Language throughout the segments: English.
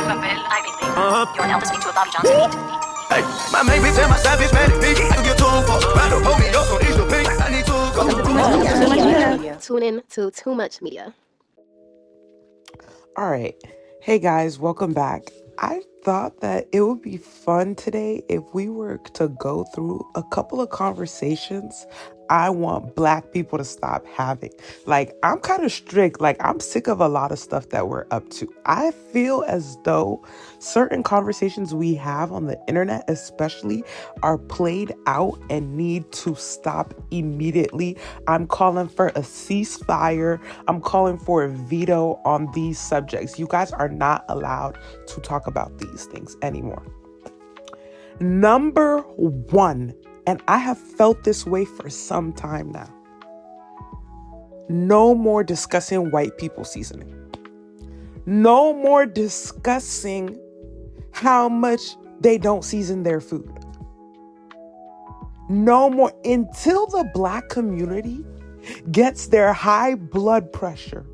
You're now listening to a Bobby Johnson beat. Hey, my main bitch and my savage man, bitch. I can get 2 for battle, hold me up on each of pink. I need to go. Too much media. Tune in to Too Much Media. All right. Hey guys, welcome back. I thought that it would be fun today if we were to go through a couple of conversations I want Black people to stop having. Like, I'm kind of strict. Like, I'm sick of a lot of stuff that we're up to. I feel as though certain conversations we have on the internet, especially, are played out and need to stop immediately. I'm calling for a ceasefire. I'm calling for a veto on these subjects. You guys are not allowed to talk about these things anymore. Number one, and I have felt this way for some time now. No more discussing white people seasoning. No more discussing how much they don't season their food. No more until the Black community gets their high blood pressure,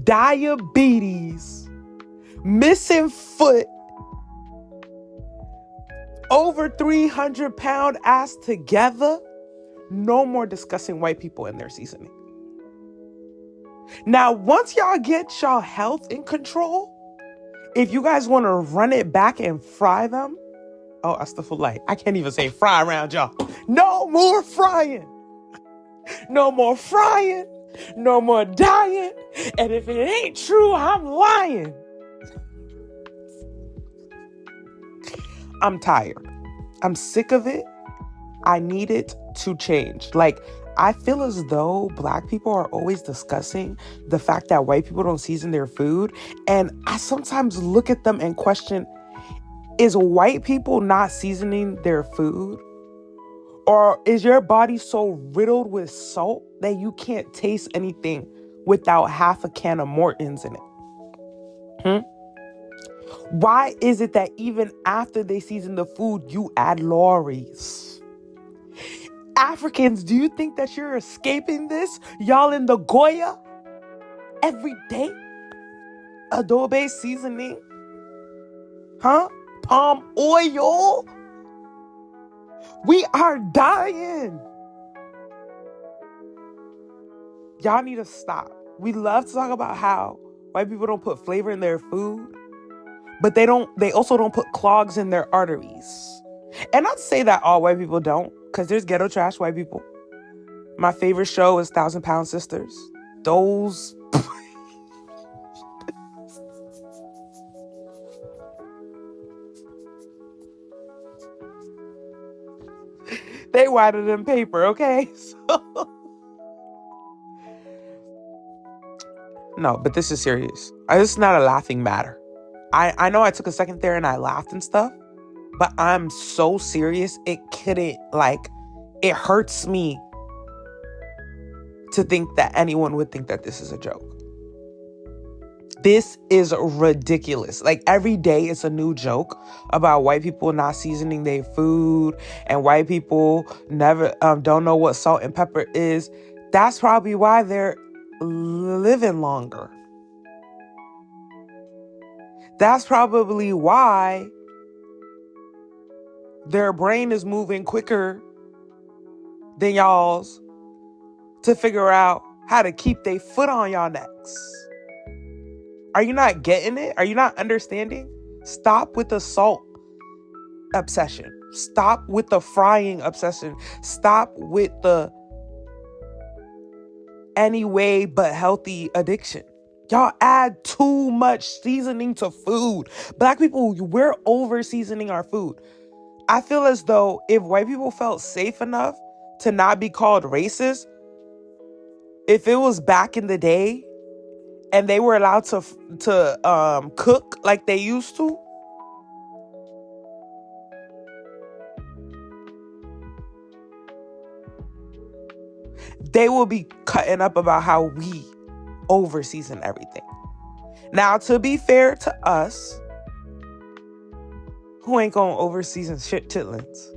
diabetes, missing foot, over 300-pound ass together. No more discussing white people and their seasoning. Now, once y'all get y'all health in control, if you guys want to run it back and fry them, oh, astaghfirullah. I can't even say fry around y'all. No more frying. No more frying. No more dying. And if it ain't true, I'm lying. I'm tired. I'm sick of it. I need it to change. Like, I feel as though Black people are always discussing the fact that white people don't season their food. And I sometimes look at them and question, is white people not seasoning their food? Or is your body so riddled with salt that you can't taste anything without half a can of Morton's in it? Why is it that even after they season the food, you add Lorry's? Africans, do you think that you're escaping this? Y'all in the Goya every day? Adobe seasoning? Palm oil? We are dying. Y'all need to stop. We love to talk about how white people don't put flavor in their food, but they also don't put clogs in their arteries. And not to say that all white people don't, because there's ghetto trash white people. My favorite show is 1,000-Pound Sisters. Those... they whiter than paper, okay? No, but this is serious. This is not a laughing matter. I know I took a second there and I laughed and stuff, but I'm so serious. It hurts me to think that anyone would think that this is a joke. This is ridiculous. Like, every day it's a new joke about white people not seasoning their food and white people never don't know what salt and pepper is. That's probably why they're living longer. That's probably why their brain is moving quicker than y'all's to figure out how to keep their foot on y'all necks. Are you not getting it? Are you not understanding? Stop with the salt obsession. Stop with the frying obsession. Stop with the anyway but healthy addiction. Y'all add too much seasoning to food. Black people, we're over seasoning our food. I feel as though if white people felt safe enough to not be called racist, if it was back in the day and they were allowed to cook like they used to, they will be cutting up about how we over-season everything. Now, to be fair to us, who ain't gonna over-season shit chitlins?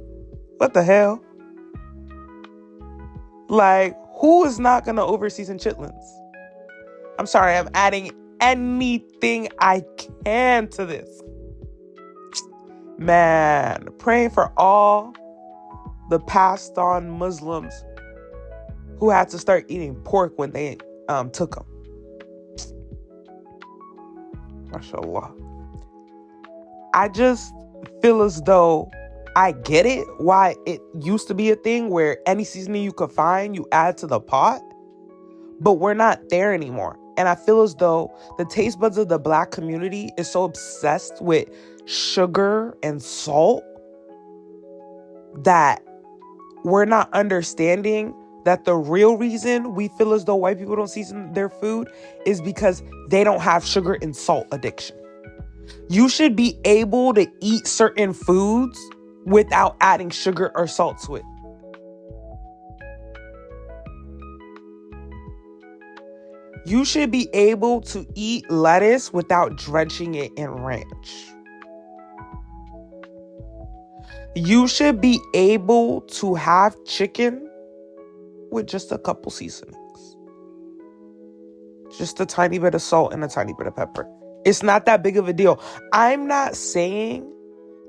What the hell? Like, who is not gonna over-season chitlins? I'm sorry, I'm adding anything I can to this. Man, praying for all the passed on Muslims who had to start eating pork when they took them. MashaAllah. I just feel as though I get it, why it used to be a thing where any seasoning you could find, you add to the pot. But we're not there anymore. And I feel as though the taste buds of the Black community is so obsessed with sugar and salt that we're not understanding that the real reason we feel as though white people don't season their food is because they don't have sugar and salt addiction. You should be able to eat certain foods without adding sugar or salt to it. You should be able to eat lettuce without drenching it in ranch. You should be able to have chicken with just a couple seasonings. Just a tiny bit of salt and a tiny bit of pepper. It's not that big of a deal. I'm not saying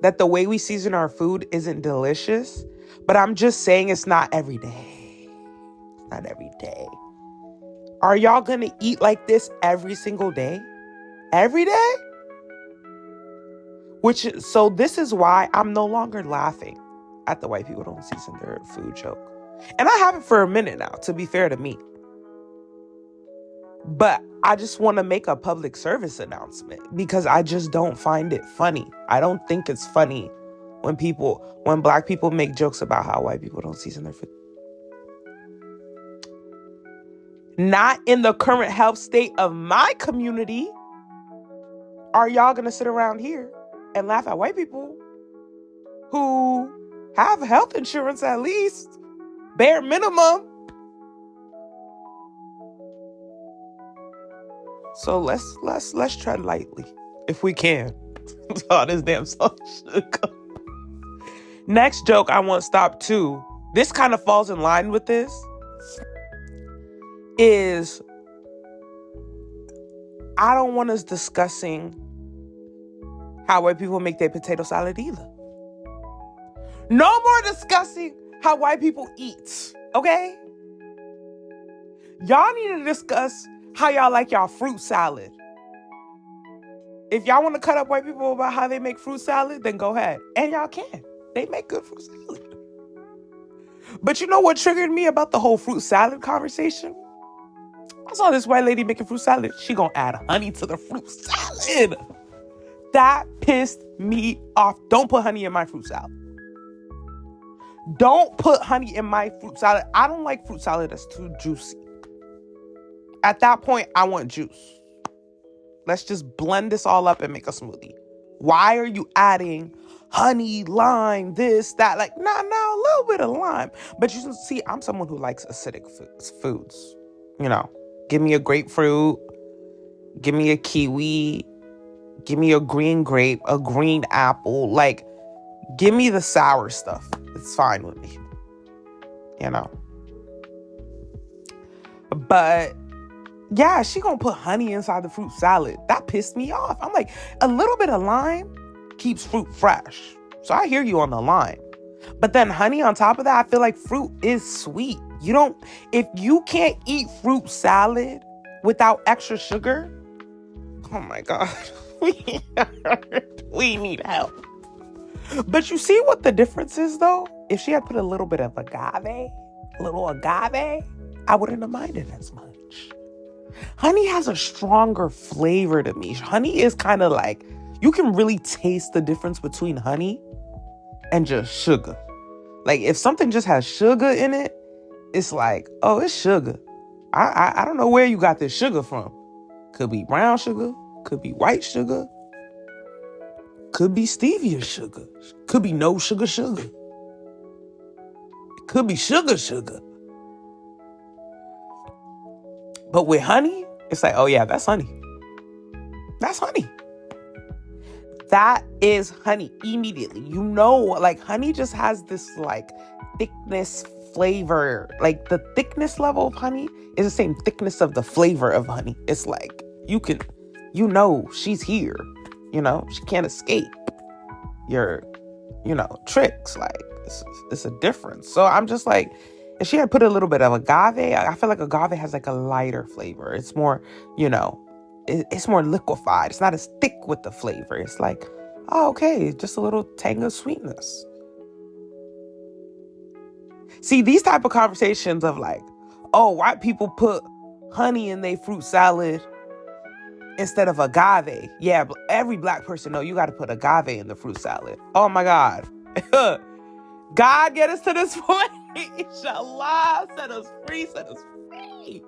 that the way we season our food isn't delicious, but I'm just saying it's not every day. It's not every day. Are y'all gonna eat like this every single day? Every day? So this is why I'm no longer laughing at the white people don't season their food joke. And I haven't for a minute now, to be fair to me. But I just want to make a public service announcement because I just don't find it funny. I don't think it's funny when Black people make jokes about how white people don't season their food. Not in the current health state of my community are y'all going to sit around here and laugh at white people who have health insurance at least, bare minimum. So let's tread lightly if we can. Oh, this damn song should go. Next joke I want to stop too. This kind of falls in line with this. Is I don't want us discussing how white people make their potato salad either. No more discussing how white people eat, okay? Y'all need to discuss how y'all like y'all fruit salad. If y'all want to cut up white people about how they make fruit salad, then go ahead. And y'all can. They make good fruit salad. But you know what triggered me about the whole fruit salad conversation? I saw this white lady making fruit salad. She gonna add honey to the fruit salad. That pissed me off. Don't put honey in my fruit salad. Don't put honey in my fruit salad. I don't like fruit salad that's too juicy. At that point, I want juice. Let's just blend this all up and make a smoothie. Why are you adding honey, lime, this, that? Like, nah, a little bit of lime. But you see, I'm someone who likes acidic foods. You know, give me a grapefruit, give me a kiwi, give me a green grape, a green apple. Like, give me the sour stuff. It's fine with me. You know. But yeah, she gonna put honey inside the fruit salad. That pissed me off. I'm like, a little bit of lime keeps fruit fresh. So I hear you on the lime. But then honey on top of that, I feel like fruit is sweet. If you can't eat fruit salad without extra sugar, oh my God, we need help. But you see what the difference is though? If she had put a little bit of agave, I wouldn't have minded as much. Honey has a stronger flavor to me. Honey is kind of like, you can really taste the difference between honey and just sugar. Like if something just has sugar in it, it's like, oh, it's sugar. I don't know where you got this sugar from. Could be brown sugar, could be white sugar, could be stevia sugar, could be no sugar. It could be sugar. But with honey, it's like, oh yeah, that's honey. That's honey. That is honey immediately. You know, like honey just has this like thickness flavor. Like the thickness level of honey is the same thickness of the flavor of honey. It's like you can you know she's here. You know, she can't escape your, tricks. Like, it's a difference. So I'm just like, if she had put a little bit of agave, I feel like agave has like a lighter flavor. It's more, it's more liquefied. It's not as thick with the flavor. It's like, oh, okay, just a little tang of sweetness. See, these type of conversations of like, oh, white people put honey in their fruit salad instead of agave. Yeah, but every black person know you got to put agave in the fruit salad. Oh my God. God, get us to this point. Inshallah, set us free, set us free.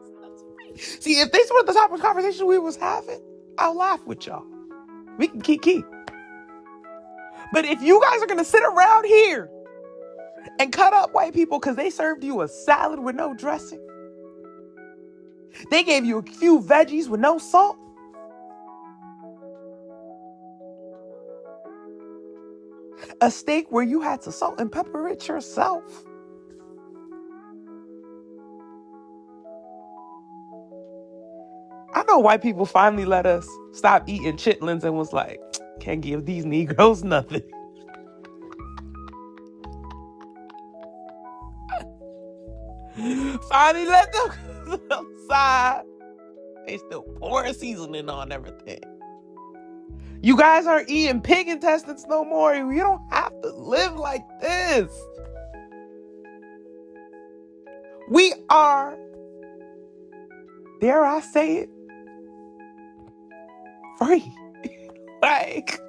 See, if these were the type of conversation we was having, I'll laugh with y'all. We can keep. But if you guys are going to sit around here and cut up white people because they served you a salad with no dressing, they gave you a few veggies with no salt, a steak where you had to salt and pepper it yourself, I know white people finally let us stop eating chitlins and was like, can't give these Negroes nothing. Finally let them outside. They still pouring seasoning on everything. You guys aren't eating pig intestines no more. You don't have to live like this. We are, dare I say it, free. Like,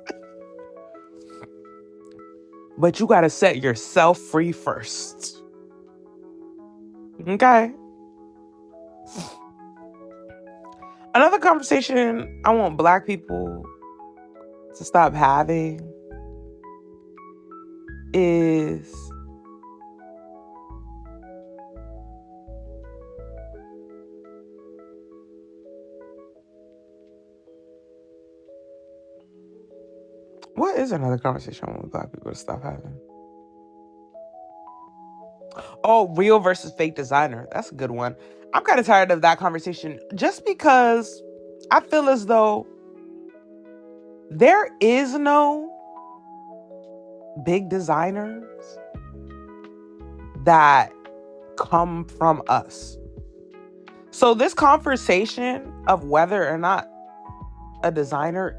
but you gotta set yourself free first. Okay? Another conversation I want black people to stop having is what is another conversation I want black people to stop having? Oh, real versus fake designer. That's a good one. I'm kind of tired of that conversation just because I feel as though there is no big designers that come from us. So this conversation of whether or not a designer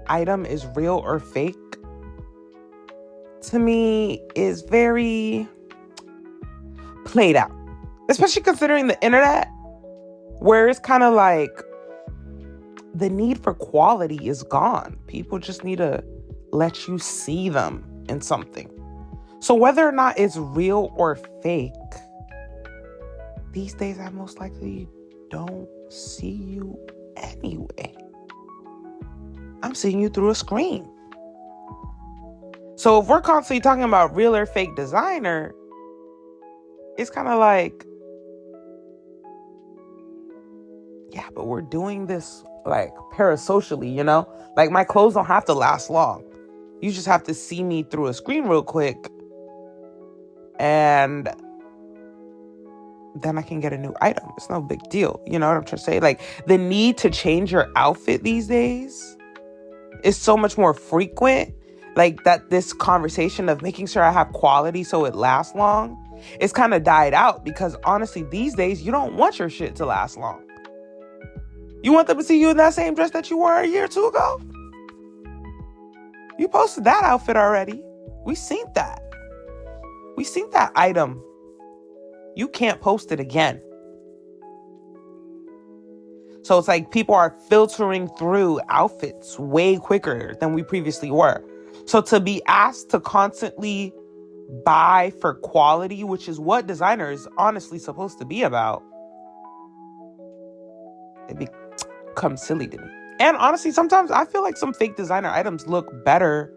item is real or fake, to me is very played out. Especially considering the internet, where it's kind of like the need for quality is gone. People just need to let you see them in something. So whether or not it's real or fake, these days I most likely don't see you anyway. I'm seeing you through a screen. So if we're constantly talking about real or fake designer, it's kind of like, yeah, but we're doing this like parasocially, Like my clothes don't have to last long. You just have to see me through a screen real quick, and then I can get a new item. It's no big deal. You know what I'm trying to say? Like the need to change your outfit these days is so much more frequent. Like that this conversation of making sure I have quality so it lasts long, it's kind of died out because honestly, these days, you don't want your shit to last long. You want them to see you in that same dress that you wore a year or two ago? You posted that outfit already. We seen that. We seen that item. You can't post it again. So it's like people are filtering through outfits way quicker than we previously were. So to be asked to constantly buy for quality, which is what designer is honestly supposed to be about, it becomes silly to me. And honestly, sometimes I feel like some fake designer items look better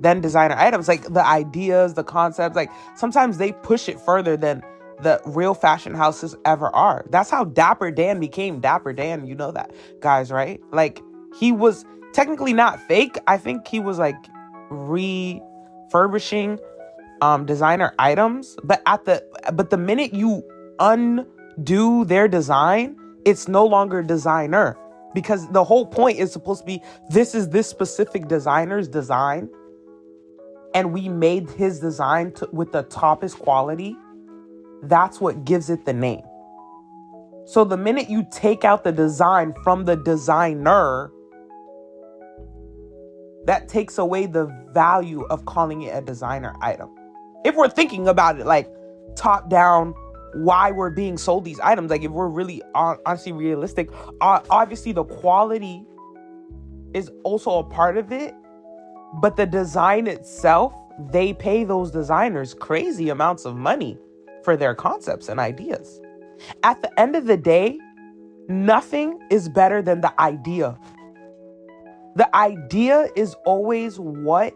than designer items. Like the ideas, the concepts, like sometimes they push it further than the real fashion houses ever are. That's how Dapper Dan became Dapper Dan. You know that, guys, right? Like he was technically not fake. I think he was like refurbishing designer items, but the minute you undo their design, it's no longer designer because the whole point is supposed to be this is this specific designer's design, and we made his design with the toppest quality. That's what gives it the name. So the minute you take out the design from the designer, that takes away the value of calling it a designer item. If we're thinking about it like top down, why we're being sold these items, like if we're really honestly realistic, obviously the quality is also a part of it, but the design itself, they pay those designers crazy amounts of money for their concepts and ideas. At the end of the day, nothing is better than the idea. The idea is always what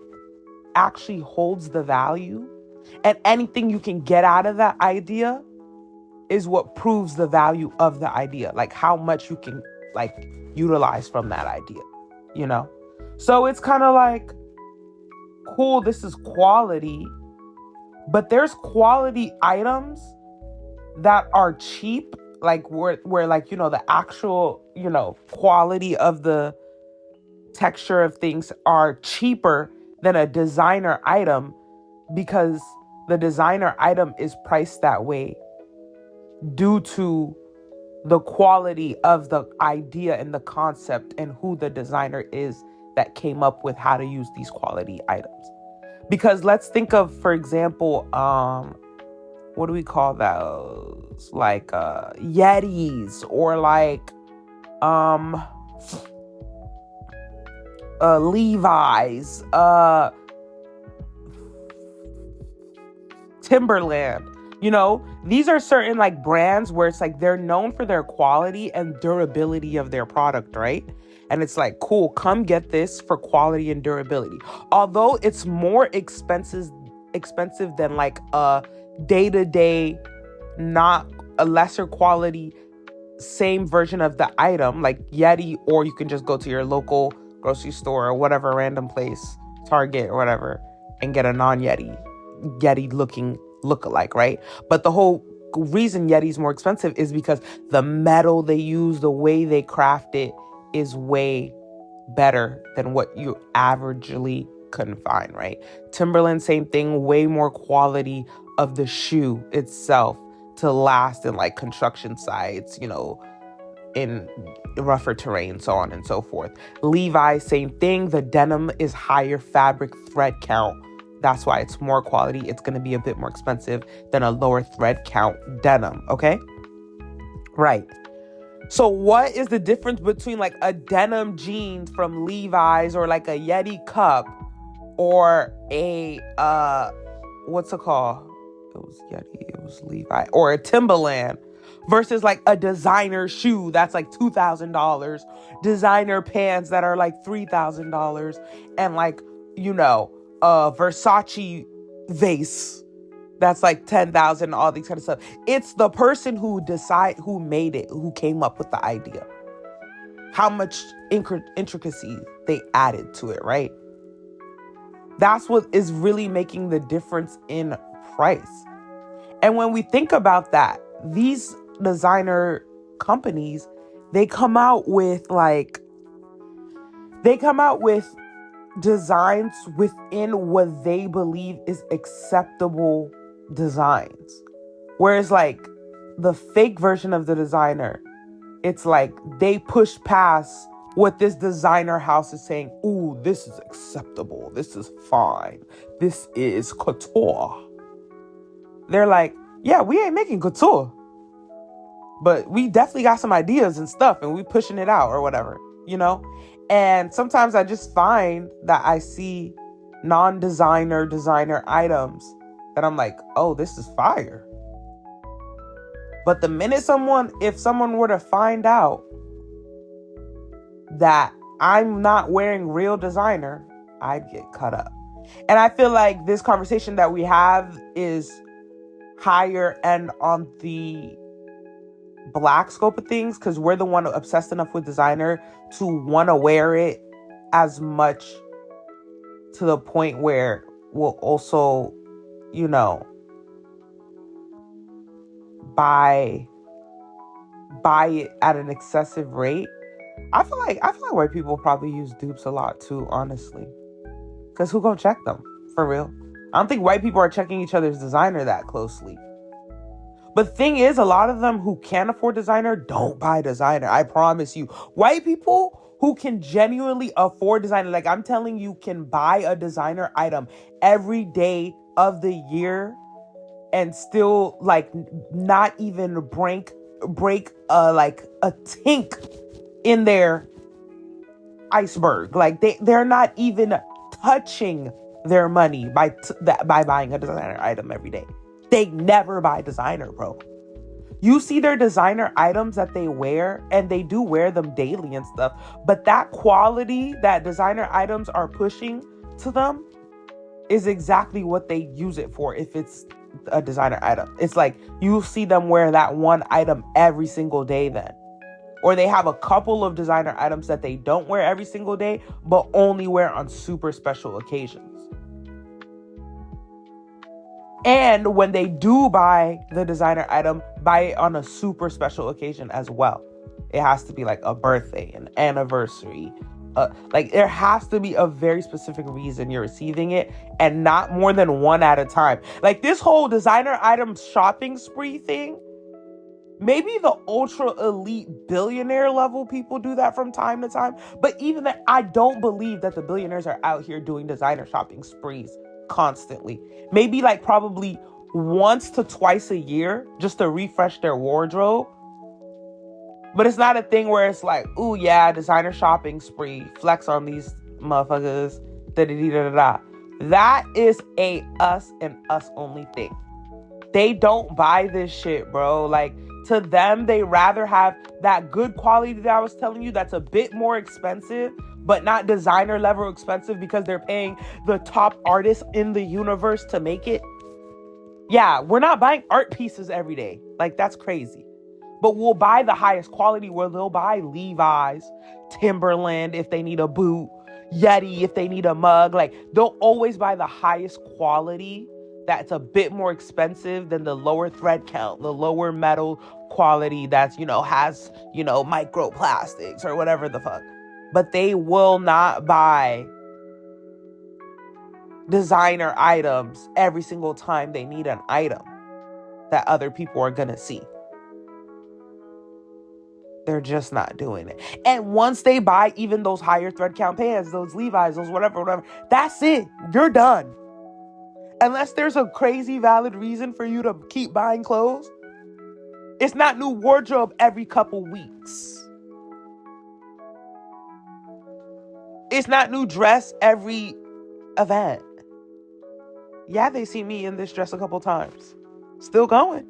actually holds the value, and anything you can get out of that idea is what proves the value of the idea, like how much you can like utilize from that idea, you know? So it's kind of like, cool, this is quality, but there's quality items that are cheap, like where like, you know, the actual, you know, quality of the texture of things are cheaper than a designer item, because the designer item is priced that way due to the quality of the idea and the concept and who the designer is that came up with how to use these quality items. Because let's think of, for example, what do we call those? Like Yetis, or like Levi's, Timberland. You know, these are certain like brands where it's like they're known for their quality and durability of their product, right? And it's like, cool, come get this for quality and durability. Although it's more expensive than like a day-to-day, not a lesser quality, same version of the item, like Yeti, or you can just go to your local grocery store or whatever random place, Target or whatever, and get a non-Yeti looking look-alike, right? But the whole reason Yeti's more expensive is because the metal they use, the way they craft it, is way better than what you averagely couldn't find, right? Timberland, same thing, way more quality of the shoe itself to last in like construction sites, you know, in rougher terrain, so on and so forth. Levi, same thing. The denim is higher fabric thread count. That's why it's more quality. It's going to be a bit more expensive than a lower thread count denim, okay? Right. So what is the difference between like a denim jeans from Levi's, or like a Yeti cup, or a, what's it called? It was Yeti, it was Levi, or a Timberland, versus like a designer shoe that's like $2,000, designer pants that are like $3,000, and like, you know, a Versace vase that's like 10,000, all these kind of stuff. It's the person who made it, who came up with the idea, how much intricacy they added to it, right? That's what is really making the difference in price. And when we think about that, these designer companies, they come out with designs within what they believe is acceptable designs. Whereas like the fake version of the designer, it's like they push past what this designer house is saying. Ooh, this is acceptable. This is fine. This is couture. They're like, yeah, we ain't making couture, but we definitely got some ideas and stuff, and we pushing it out or whatever, you know? And sometimes I just find that I see non-designer designer items that I'm like, oh, this is fire. But the minute if someone were to find out that I'm not wearing real designer, I'd get cut up. And I feel like this conversation that we have is higher end on the Black scope of things, because we're the one obsessed enough with designer to want to wear it as much, to the point where we'll also, you know, buy it at an excessive rate. I feel like white people probably use dupes a lot too, honestly. Because who gonna check them? For real. I don't think white people are checking each other's designer that closely. But the thing is, a lot of them who can't afford designer don't buy designer. I promise you. White people who can genuinely afford designer, like I'm telling you, can buy a designer item every day of the year and still like not even break like a tink in their iceberg. Like they're not even touching their money by buying a designer item every day. They never buy designer, bro. You see their designer items that they wear, and they do wear them daily and stuff, but that quality that designer items are pushing to them is exactly what they use it for. If it's a designer item, it's like you see them wear that one item every single day then. Or they have a couple of designer items that they don't wear every single day, but only wear on super special occasions. And when they do buy the designer item, buy it on a super special occasion as well. It has to be like a birthday, an anniversary. Like there has to be a very specific reason you're receiving it, and not more than one at a time. Like this whole designer item shopping spree thing, maybe the ultra elite billionaire level people do that from time to time. But even that, I don't believe that the billionaires are out here doing designer shopping sprees constantly. Maybe like probably once to twice a year just to refresh their wardrobe. But it's not a thing where it's like, ooh yeah, designer shopping spree, flex on these motherfuckers, da-da-da-da-da. That is a us and us only thing. They don't buy this shit, bro. Like, to them, they rather have that good quality that I was telling you that's a bit more expensive, but not designer level expensive because they're paying the top artists in the universe to make it. Yeah, we're not buying art pieces every day. Like, that's crazy. But we'll buy the highest quality, where they'll buy Levi's, Timberland if they need a boot, Yeti if they need a mug. Like, they'll always buy the highest quality that's a bit more expensive than the lower thread count, the lower metal quality that's, has, microplastics or whatever the fuck. But they will not buy designer items every single time they need an item that other people are gonna see. They're just not doing it. And once they buy even those higher thread count pants, those Levi's, those whatever, that's it. You're done. Unless there's a crazy valid reason for you to keep buying clothes. It's not new wardrobe every couple weeks. It's not new dress every event. Yeah, they see me in this dress a couple times. Still going.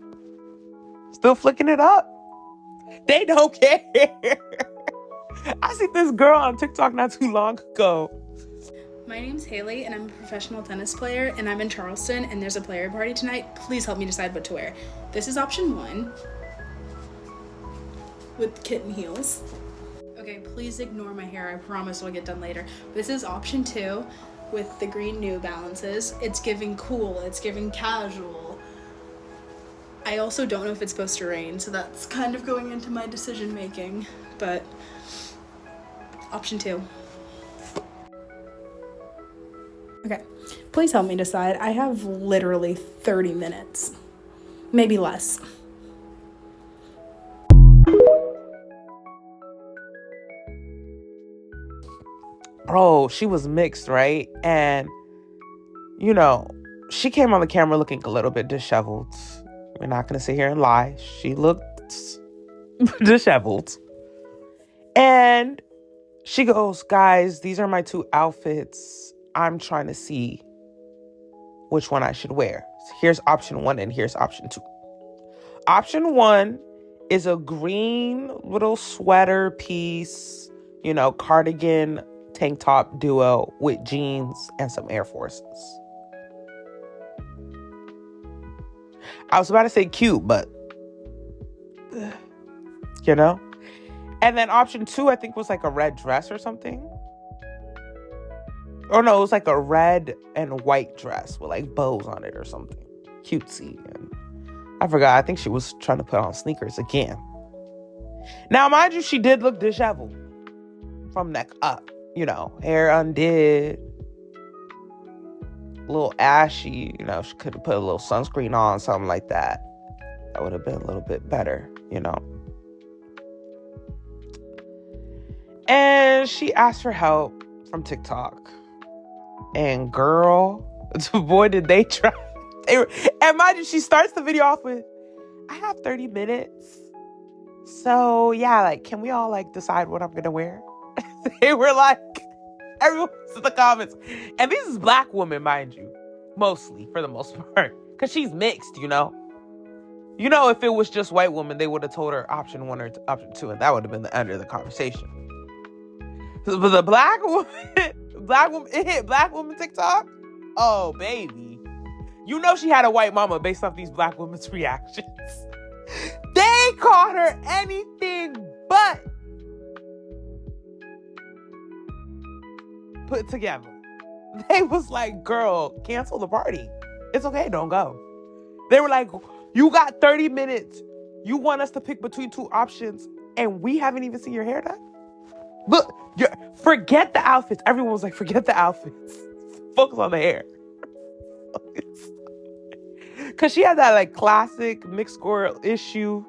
Still flicking it up. They don't care. I see this girl on TikTok not too long ago. My name's Haley, and I'm a professional tennis player, and I'm in Charleston, and there's a player party tonight. Please help me decide what to wear. This is option 1 with kitten heels. Okay, please ignore my hair. I promise it'll get done later. This is option 2 with the green New Balances. It's giving cool. It's giving casual. I also don't know if it's supposed to rain, so that's kind of going into my decision making, but option 2. Okay, please help me decide. I have literally 30 minutes, maybe less. Bro, she was mixed, right? And, she came on the camera looking a little bit disheveled. We're not going to sit here and lie. She looked disheveled. And she goes, guys, these are my 2 outfits. I'm trying to see which one I should wear. So here's option 1 and here's option 2. Option 1 is a green little sweater piece, cardigan, tank top duo with jeans and some Air Forces. I was about to say cute, but, And then option 2, I think, was like a red dress or something. Or no, it was like a red and white dress with like bows on it or something. Cutesy. And I forgot. I think she was trying to put on sneakers again. Now, mind you, she did look disheveled. from neck up, you know, hair undid, a little ashy, you know, she could have put a little sunscreen on, something like that. That would have been a little bit better, you know. And she asked for help from TikTok. And girl, boy, did they try. And mind you, she starts the video off with, I have 30 minutes. So yeah, like, can we all like decide what I'm gonna wear? They were like, everyone's in the comments. And this is black woman, mind you, mostly, for the most part. Because she's mixed, you know. You know, if it was just white woman, they would have told her option 1 or option 2, and that would have been the end of the conversation. But the black woman, it hit black woman TikTok. Oh, baby. You know she had a white mama based off these black women's reactions. They called her anything but put together. They was like, girl, cancel the party. It's okay, don't go. They were like, you got 30 minutes. You want us to pick between 2 options and we haven't even seen your hair done? Look, forget the outfits. Everyone was like, forget the outfits. Focus on the hair. Because she had that like classic mixed girl issue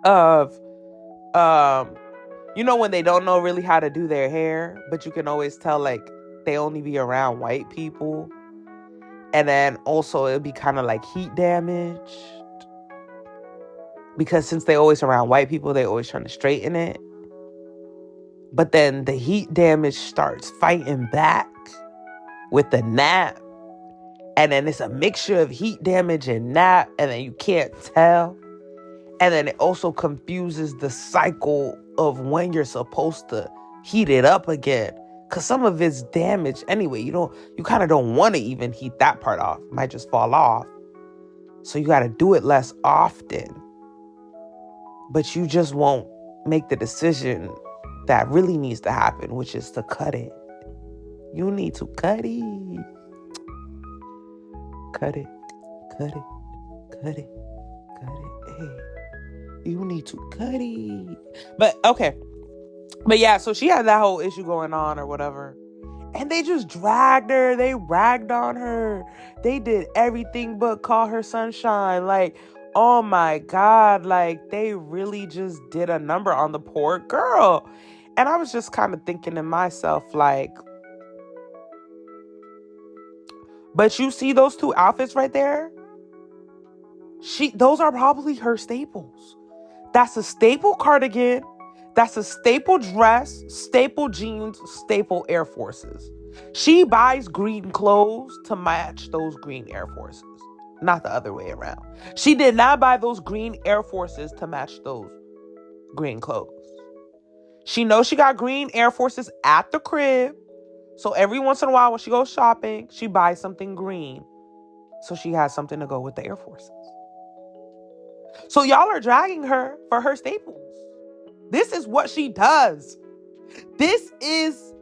of, you know, when they don't know really how to do their hair, but you can always tell like they only be around white people. And then also it'd be kind of like heat damaged. Because since they always around white people, they always trying to straighten it. But then the heat damage starts fighting back with the nap. And then it's a mixture of heat damage and nap. And then you can't tell. And then it also confuses the cycle of when you're supposed to heat it up again. Because some of it's damaged anyway. You kind of don't want to even heat that part off. It might just fall off. So you got to do it less often. But you just won't make the decision that really needs to happen, which is to cut it. You need to cut it. Cut it. Cut it. Cut it. Cut it. Hey. You need to cut it. But, okay. But yeah, so she had that whole issue going on or whatever. And they just dragged her. They ragged on her. They did everything but call her sunshine. Like, oh my God. Like, they really just did a number on the poor girl. And I was just kind of thinking to myself, like, but you see those 2 outfits right there? Those are probably her staples. That's a staple cardigan. That's a staple dress, staple jeans, staple Air Forces. She buys green clothes to match those green Air Forces, not the other way around. She did not buy those green Air Forces to match those green clothes. She knows she got green Air Forces at the crib. So every once in a while when she goes shopping, she buys something green. So she has something to go with the Air Forces. So y'all are dragging her for her staples. This is what she does. This is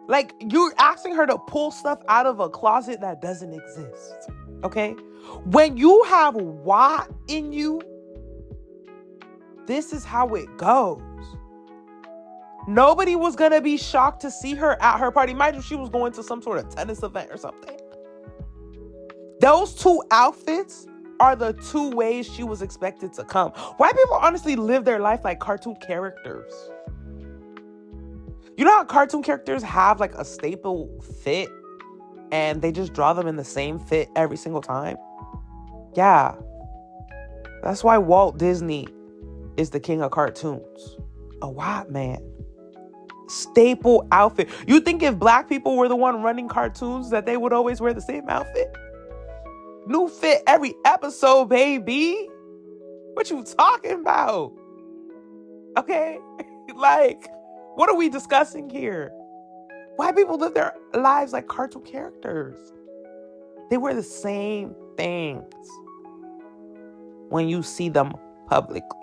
like you're asking her to pull stuff out of a closet that doesn't exist. Okay? When you have Watt in you, this is how it goes. Nobody was going to be shocked to see her at her party. Mind you, she was going to some sort of tennis event or something. Those 2 outfits are the 2 ways she was expected to come. White people honestly live their life like cartoon characters. You know how cartoon characters have like a staple fit and they just draw them in the same fit every single time? Yeah. That's why Walt Disney is the king of cartoons. A white man. Staple outfit. You think if black people were the one running cartoons that they would always wear the same outfit? New fit every episode, baby. What you talking about? Okay? Like, what are we discussing here? White people live their lives like cartoon characters. They wear the same things when you see them publicly.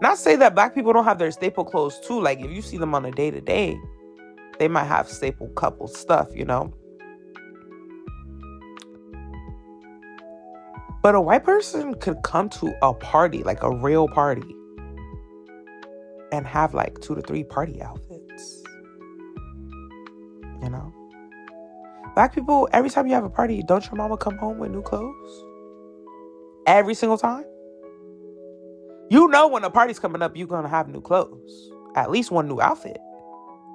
Not say that black people don't have their staple clothes too. Like if you see them on a day-to-day, they might have staple couple stuff, you know. But a white person could come to a party, like a real party, and have like 2 to 3 party outfits. you know? Black people, every time you have a party, don't your mama come home with new clothes? Every single time? You know when a party's coming up, you're going to have new clothes. At least one new outfit.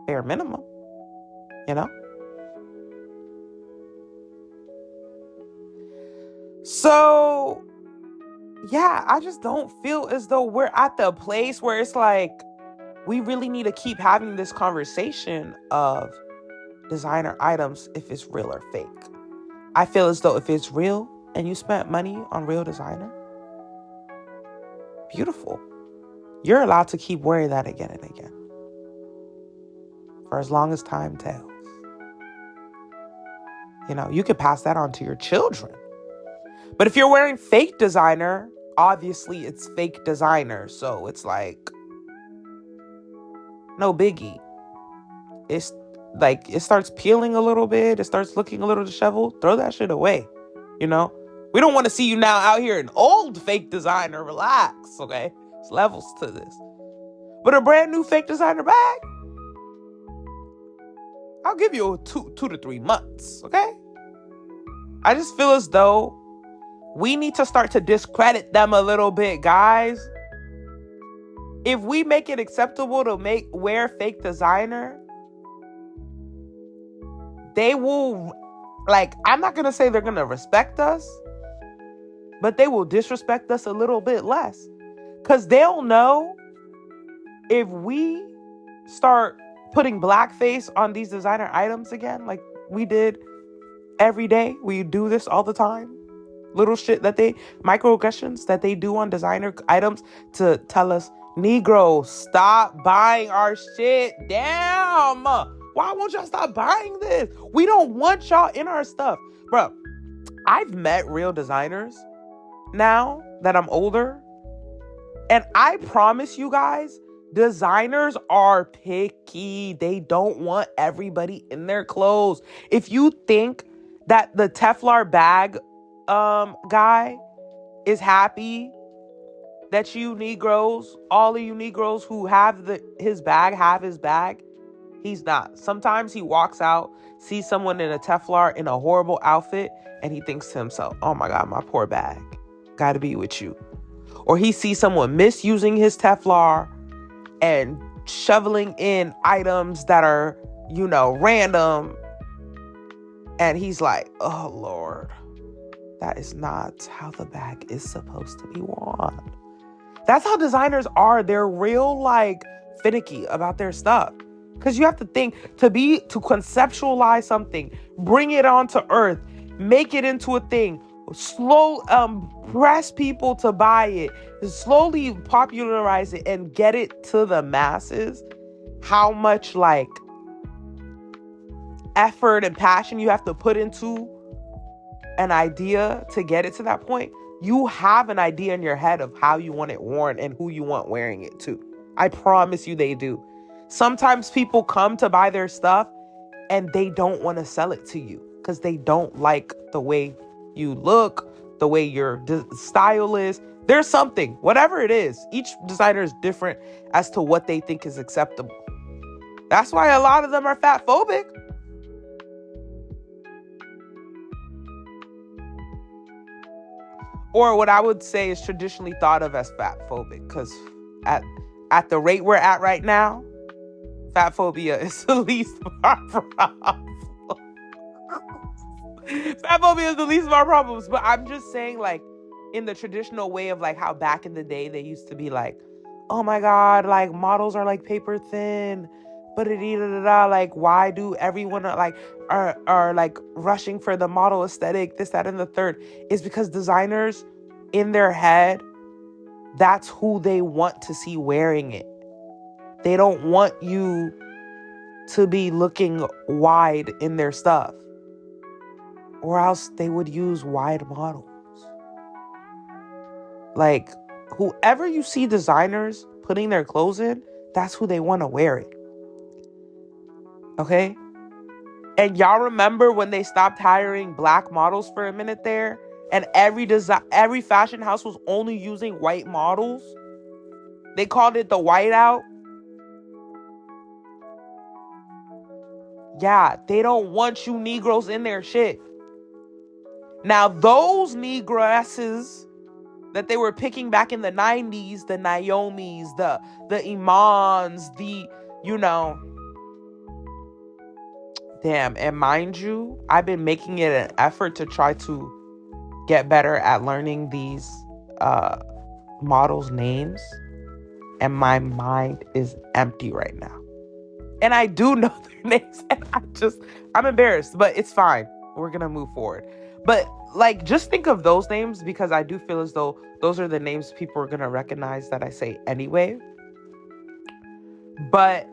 Bare minimum. You know? So, yeah, I just don't feel as though we're at the place where it's like, we really need to keep having this conversation of designer items if it's real or fake. I feel as though if it's real and you spent money on real designer, beautiful. You're allowed to keep wearing that again and again. For as long as time tells. You know, you could pass that on to your children. But if you're wearing fake designer, obviously it's fake designer. So it's like, no biggie. It's like, it starts peeling a little bit. It starts looking a little disheveled. Throw that shit away. You know? We don't want to see you now out here in old fake designer. Relax, okay? There's levels to this. But a brand new fake designer bag, I'll give you 2 to 3 months, okay? I just feel as though we need to start to discredit them a little bit, guys. If we make it acceptable to wear fake designer, they will, like, I'm not going to say they're going to respect us, but they will disrespect us a little bit less. Because they'll know if we start putting blackface on these designer items again, like we did every day, we do this all the time. Little shit microaggressions that they do on designer items to tell us, Negro, stop buying our shit. Damn. Why won't y'all stop buying this? We don't want y'all in our stuff. Bro, I've met real designers now that I'm older. And I promise you guys, designers are picky. They don't want everybody in their clothes. If you think that the Teflon bag guy is happy that you Negroes, all of you Negroes who have his bag, he's not. Sometimes he walks out, sees someone in a Teflon in a horrible outfit, and he thinks to himself, oh my God, my poor bag. Gotta be with you. Or he sees someone misusing his Teflon and shoveling in items that are, you know, random. And he's like, oh Lord, that is not how the bag is supposed to be worn. That's how designers are. They're real, like, finicky about their stuff. Because you have to think, to conceptualize something, bring it onto earth, make it into a thing, press people to buy it, slowly popularize it and get it to the masses. How much, like, effort and passion you have to put into an idea to get it to that point. You have an idea in your head of how you want it worn and who you want wearing it to. I promise you they do. Sometimes people come to buy their stuff and they don't want to sell it to you because they don't like the way you look, the way your style is. There's something, whatever it is. Each designer is different as to what they think is acceptable. That's why a lot of them are fat phobic. Or what I would say is traditionally thought of as fat phobic, because at the rate we're at right now, fat phobia is the least of our problems. Fat phobia is the least of our problems. But I'm just saying, like, in the traditional way of, like, how back in the day they used to be like, oh my God, like, models are like paper thin. But like, why do everyone are like rushing for the model aesthetic, this, that, and the third? Is because designers in their head, that's who they want to see wearing it. They don't want you to be looking wide in their stuff, or else they would use wide models. Like, whoever you see designers putting their clothes in, that's who they want to wear it. Okay? And y'all remember when they stopped hiring black models for a minute there? And every fashion house was only using white models? They called it the whiteout. Yeah, they don't want you Negroes in their shit. Now, those Negresses that they were picking back in the 90s, the Naomis, the Imans, damn. And mind you, I've been making it an effort to try to get better at learning these models' names. And my mind is empty right now. And I do know their names. And I'm embarrassed, but it's fine. We're going to move forward. But like, just think of those names, because I do feel as though those are the names people are going to recognize that I say anyway. But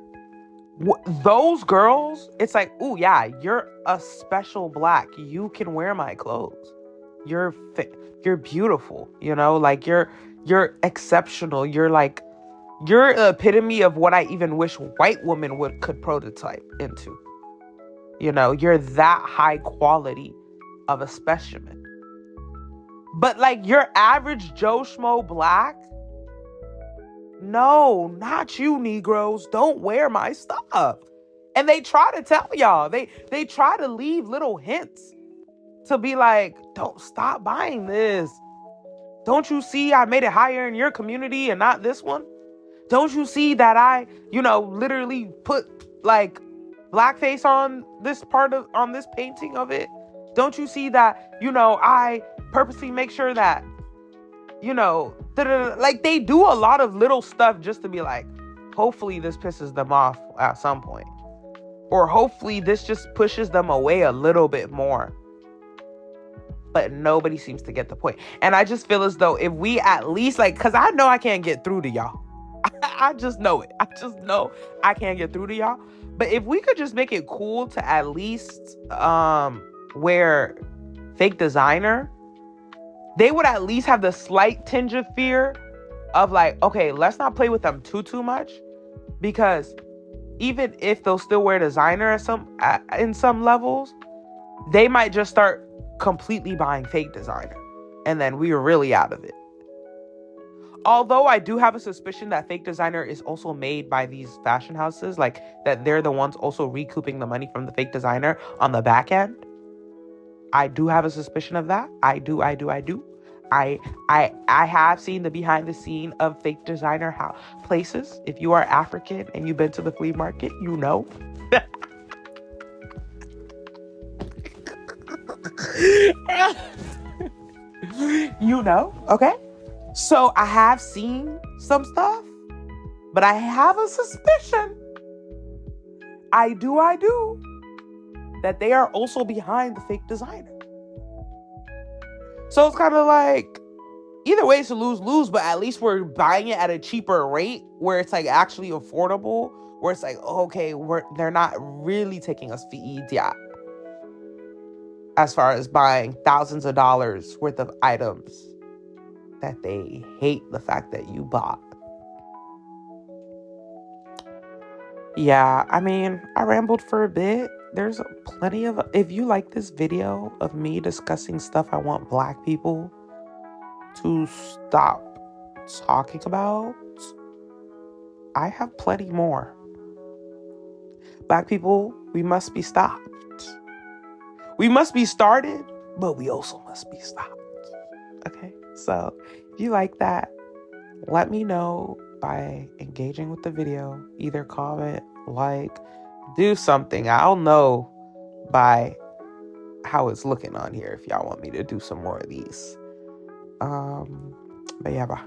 those girls, it's like, ooh, yeah, you're a special black. You can wear my clothes. You're beautiful, like you're exceptional. You're epitome of what I even wish white women could prototype into. You're that high quality of a specimen. But like your average Joe Schmo black, no, not you Negroes. Don't wear my stuff. And they try to tell y'all. They try to leave little hints to be like, don't stop buying this. Don't you see I made it higher in your community and not this one? Don't you see that I, literally put like blackface on this painting of it? Don't you see that, I purposely make sure that, like they do a lot of little stuff just to be like, hopefully this pisses them off at some point. Or hopefully this just pushes them away a little bit more. But nobody seems to get the point. And I just feel as though if we at least because I know I can't get through to y'all. I just know it. I just know I can't get through to y'all. But if we could just make it cool to at least wear fake designer, they would at least have the slight tinge of fear of like, okay, let's not play with them too much, because even if they'll still wear designer in some levels, they might just start completely buying fake designer, and then we are really out of it. Although I do have a suspicion that fake designer is also made by these fashion houses, like that they're the ones also recouping the money from the fake designer on the back end. I do have a suspicion of that. I do. I have seen the behind the scene of fake designer places. If you are African and you've been to the flea market, you know. Okay? So I have seen some stuff, but I have a suspicion. I do. That they are also behind the fake designer. So it's kind of like, either way it's a lose-lose, but at least we're buying it at a cheaper rate where it's like actually affordable, where it's like, okay, they're not really taking us for idiot as far as buying thousands of dollars worth of items that they hate the fact that you bought. Yeah, I mean, I rambled for a bit. There's plenty of, if you like this video of me discussing stuff I want black people to stop talking about, I have plenty more. Black people, we must be stopped. We must be started, but we also must be stopped. Okay, so if you like that, let me know by engaging with the video. Either comment, like, do something. I'll know by how it's looking on here if y'all want me to do some more of these. But yeah, bye.